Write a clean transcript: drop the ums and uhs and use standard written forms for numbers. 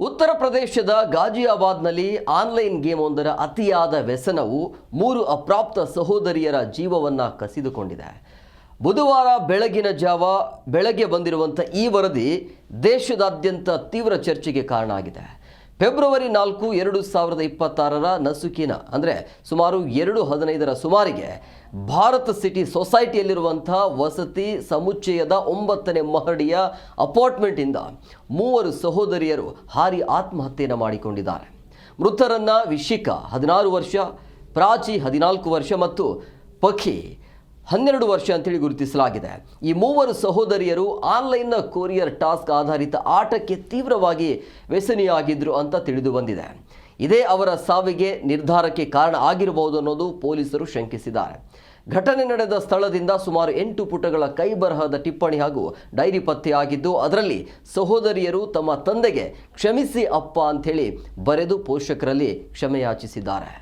ಉತ್ತರ ಪ್ರದೇಶದ ಗಾಜಿಯಾಬಾದ್ನಲ್ಲಿ online game ಒಂದರ ಅತಿಯಾದ ವ್ಯಸನವು 3 ಅಪ್ರಾಪ್ತ ಸಹೋದರಿಯರ ಜೀವವನ್ನು ಕಸಿದುಕೊಂಡಿದೆ. ಬುಧವಾರ ಬೆಳಗಿನ ಜಾವ ಬೆಳಗ್ಗೆ ಬಂದಿರುವಂಥ ಈ ವರದಿ ದೇಶದಾದ್ಯಂತ ತೀವ್ರ ಚರ್ಚೆಗೆ ಕಾರಣ ಆಗಿದೆ. ಫೆಬ್ರವರಿ 4, 2026ರ ನಸುಕಿನ ಅಂದರೆ ಸುಮಾರು 2:15ರ ಸುಮಾರಿಗೆ ಭಾರತ್ ಸಿಟಿ ಸೊಸೈಟಿಯಲ್ಲಿರುವಂಥ ವಸತಿ ಸಮುಚ್ಚಯದ 9ನೇ ಮಹಡಿಯ ಅಪಾರ್ಟ್ಮೆಂಟಿಂದ 3 ಸಹೋದರಿಯರು ಹಾರಿ ಆತ್ಮಹತ್ಯೆಯನ್ನು ಮಾಡಿಕೊಂಡಿದ್ದಾರೆ. ಮೃತರನ್ನ ವಿಶಿಕ 16 ವರ್ಷ, ಪ್ರಾಚಿ 14 ವರ್ಷ ಮತ್ತು ಪಖಿ 12 ವರ್ಷ ಅಂತೇಳಿ ಗುರುತಿಸಲಾಗಿದೆ. ಈ 3 ಸಹೋದರಿಯರು ಆನ್ಲೈನ್ನ ಕೊರಿಯರ್ ಟಾಸ್ಕ್ ಆಧಾರಿತ ಆಟಕ್ಕೆ ತೀವ್ರವಾಗಿ ವ್ಯಸನಿಯಾಗಿದ್ದರು ಅಂತ ತಿಳಿದು ಬಂದಿದೆ. ಇದೇ ಅವರ ಸಾವಿಗೆ ನಿರ್ಧಾರಕ್ಕೆ ಕಾರಣ ಆಗಿರಬಹುದು ಅನ್ನೋದು ಪೊಲೀಸರು ಶಂಕಿಸಿದ್ದಾರೆ. ಘಟನೆ ನಡೆದ ಸ್ಥಳದಿಂದ ಸುಮಾರು 8 ಪುಟಗಳ ಕೈಬರಹದ ಟಿಪ್ಪಣಿ ಹಾಗೂ ಡೈರಿ ಪತ್ತೆಯಾಗಿದ್ದು, ಅದರಲ್ಲಿ ಸಹೋದರಿಯರು ತಮ್ಮ ತಂದೆಗೆ ಕ್ಷಮಿಸಿ ಅಪ್ಪ ಅಂಥೇಳಿ ಬರೆದು ಪೋಷಕರಲ್ಲಿ ಕ್ಷಮೆಯಾಚಿಸಿದ್ದಾರೆ.